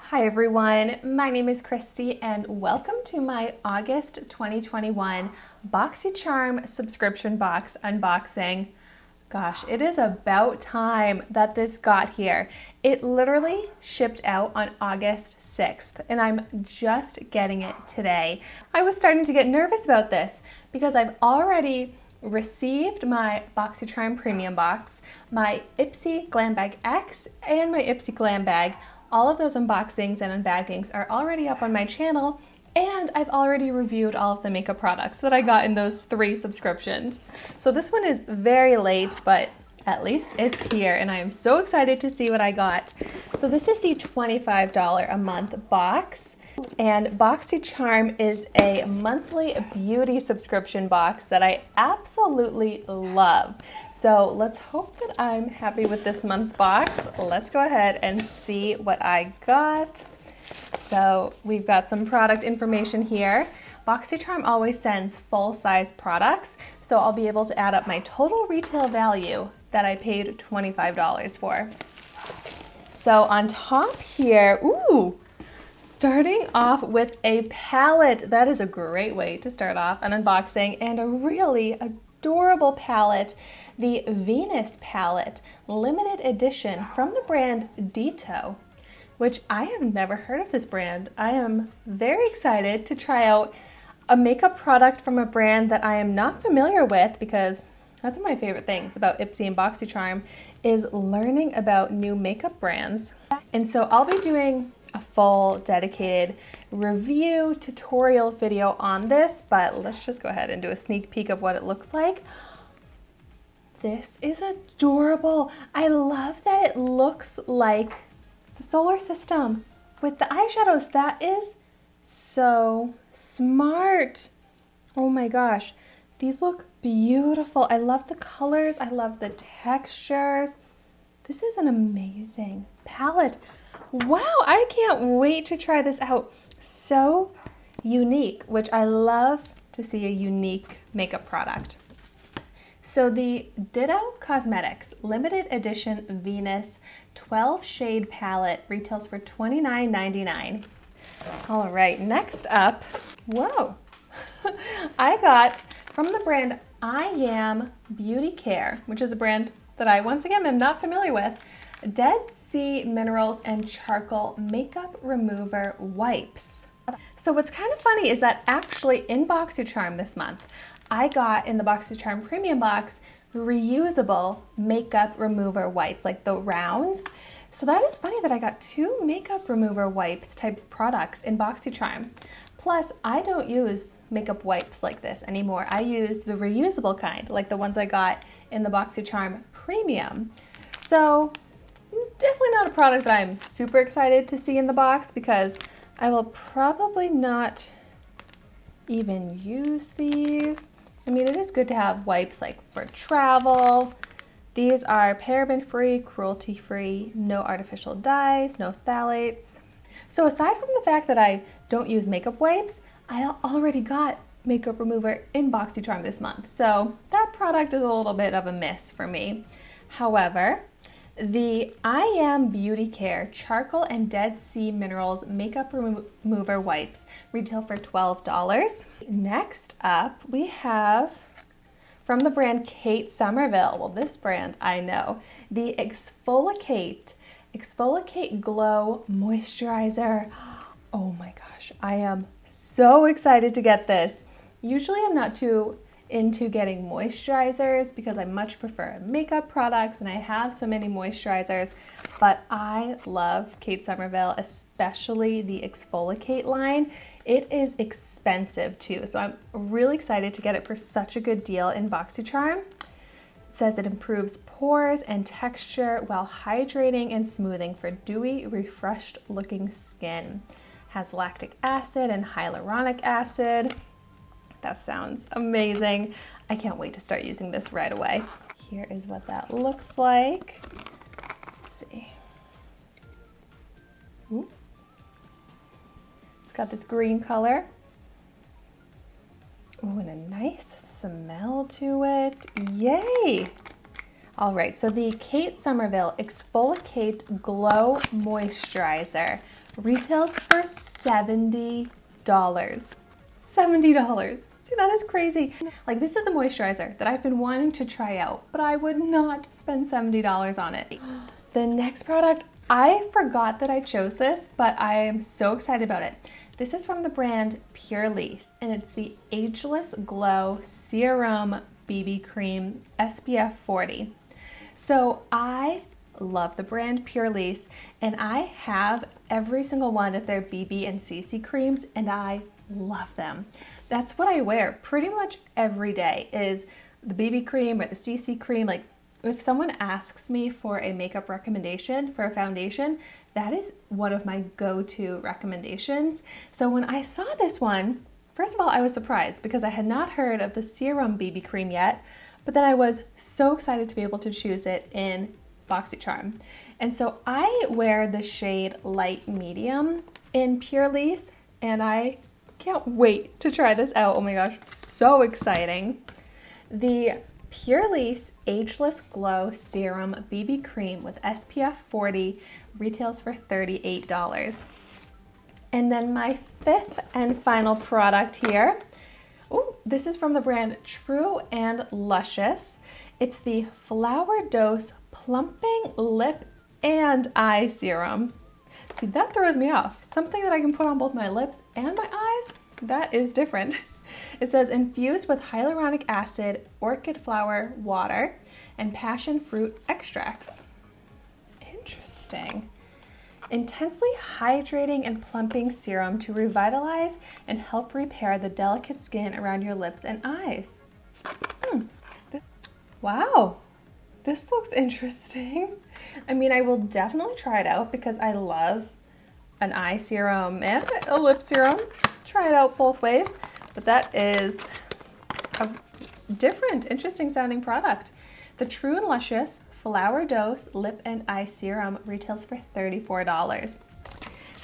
Hi everyone, my name is Christy and welcome to my August 2021 Boxycharm subscription box unboxing. Gosh, it is about time that this got here. It literally shipped out on August 6th and I'm just getting it today. I was starting to get nervous about this because I've already received my Boxycharm premium box, my Ipsy Glam Bag X, and my Ipsy Glam Bag. All of those unboxings and unbaggings are already up on my channel, and I've already reviewed all of the makeup products that I got in those 3 subscriptions. So this one is very late, but at least it's here, and I am so excited to see what I got. So this is the $25 a month box, and Boxycharm is a monthly beauty subscription box that I absolutely love. So let's hope that I'm happy with this month's box. Let's go ahead and see what I got. So we've got some product information here. Boxycharm always sends full-size products, so I'll be able to add up my total retail value that I paid $25 for. So on top here, starting off with a palette. That is a great way to start off an unboxing, and a really adorable palette, the Venus palette, limited edition from the brand Dito, which I have never heard of this brand. I am very excited to try out a makeup product from a brand that I am not familiar with, because that's one of my favorite things about Ipsy and Boxycharm is learning about new makeup brands. And so I'll be doing a full dedicated review tutorial video on this, but let's just go ahead and do a sneak peek of what it looks like. This is adorable. I love that it looks like the solar system with the eyeshadows. That is so smart. Oh my gosh, these look beautiful. I love the colors. I love the textures. This is an amazing palette. Wow, I can't wait to try this out. So unique, which I love to see a unique makeup product. So the Ditto Cosmetics limited edition Venus 12 shade palette retails for $29.99. All right, next up, whoa, I got from the brand I Am Beauty Care, which is a brand that I once again am not familiar with, Dead Sea Minerals and Charcoal Makeup Remover Wipes. So what's kind of funny is that actually in Boxycharm this month, I got in the Boxycharm premium box reusable makeup remover wipes, like the rounds. So that is funny that I got 2 makeup remover wipes types products in Boxycharm. Plus, I don't use makeup wipes like this anymore. I use the reusable kind, like the ones I got in the Boxycharm premium. So definitely not a product that I'm super excited to see in the box, because I will probably not even use these. I mean, it is good to have wipes like for travel. These are paraben-free, cruelty-free, no artificial dyes, no phthalates. So aside from the fact that I don't use makeup wipes, I already got makeup remover in Boxycharm this month. So that product is a little bit of a miss for me. However, the I Am Beauty Care Charcoal and Dead Sea Minerals Makeup Remover Wipes retail for $12. Next up, we have from the brand Kate Somerville. Well, this brand I know. The Exfoliate Glow Moisturizer. Oh my gosh, I am so excited to get this. Usually I'm not too into getting moisturizers because I much prefer makeup products, and I have so many moisturizers, but I love Kate Somerville, especially the Exfoliate line. It is expensive too, so I'm really excited to get it for such a good deal in Boxycharm. It says it improves pores and texture while hydrating and smoothing for dewy, refreshed looking skin. Has lactic acid and hyaluronic acid. That sounds amazing. I can't wait to start using this right away. Here is what that looks like. Let's see. Ooh. It's got this green color. Ooh, and a nice smell to it. Yay! All right, so the Kate Somerville Exfoliate Glow Moisturizer retails for $70. $70. See, that is crazy. Like, this is a moisturizer that I've been wanting to try out, but I would not spend $70 on it. The next product, I forgot that I chose this, but I am so excited about it. This is from the brand Pure Elise, and it's the Ageless Glow Serum BB Cream SPF 40. So I love the brand Pure Elise, and I have every single one of their BB and CC creams, and I love them. That's what I wear pretty much every day, is the BB cream or the CC cream. Like, if someone asks me for a makeup recommendation for a foundation, that is one of my go-to recommendations. So when I saw this one, first of all, I was surprised because I had not heard of the Serum BB cream yet, but then I was so excited to be able to choose it in Boxycharm. And so I wear the shade Light Medium in Pure Elise, and I can't wait to try this out. Oh my gosh, so exciting. The Pure Elise Ageless Glow Serum BB Cream with SPF 40 retails for $38. And then my fifth and final product here. Oh, this is from the brand True and Luscious. It's the Flower Dose Plumping Lip and Eye Serum. See, that throws me off. Something that I can put on both my lips and my eyes? That is different. It says infused with hyaluronic acid, orchid flower water, and passion fruit extracts. Interesting. Intensely hydrating and plumping serum to revitalize and help repair the delicate skin around your lips and eyes. Wow. This looks interesting. I mean, I will definitely try it out because I love an eye serum and a lip serum. Try it out both ways, but that is a different, interesting sounding product. The True and Luscious Flower Dose Lip and Eye Serum retails for $34.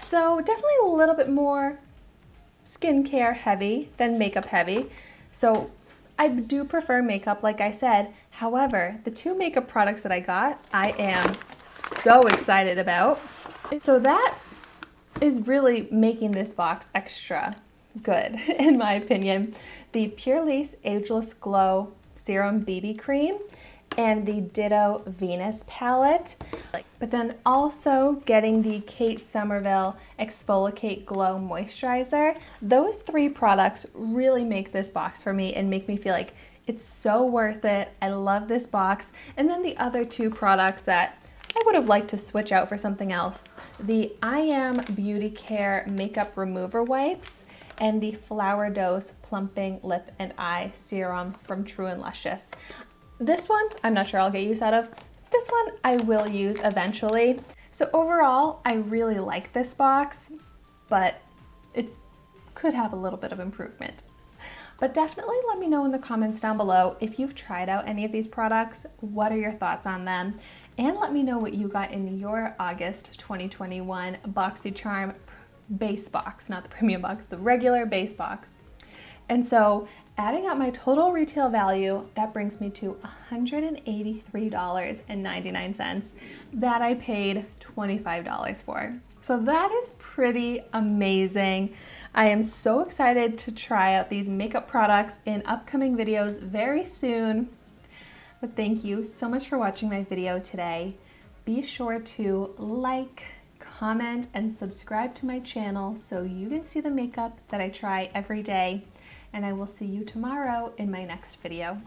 So definitely a little bit more skincare heavy than makeup heavy. So I do prefer makeup, like I said. However, the two makeup products that I got, I am so excited about. So that is really making this box extra good, in my opinion. The Pure Elise Ageless Glow Serum BB Cream and the Ditto Venus palette. But then also getting the Kate Somerville Exfoliate Glow Moisturizer. Those three products really make this box for me and make me feel like it's so worth it. I love this box. And then the other two products that I would have liked to switch out for something else. The I Am Beauty Care Makeup Remover Wipes and the Flower Dose Plumping Lip and Eye Serum from True and Luscious. This one, I'm not sure I'll get use out of. This one I will use eventually. So overall, I really like this box, but it could have a little bit of improvement. But definitely let me know in the comments down below if you've tried out any of these products. What are your thoughts on them? And let me know what you got in your August 2021 Boxycharm base box, not the premium box, the regular base box. And so adding up my total retail value, that brings me to $183.99 that I paid $25 for. So that is pretty amazing. I am so excited to try out these makeup products in upcoming videos very soon. But thank you so much for watching my video today. Be sure to like, comment, and subscribe to my channel so you can see the makeup that I try every day. And I will see you tomorrow in my next video.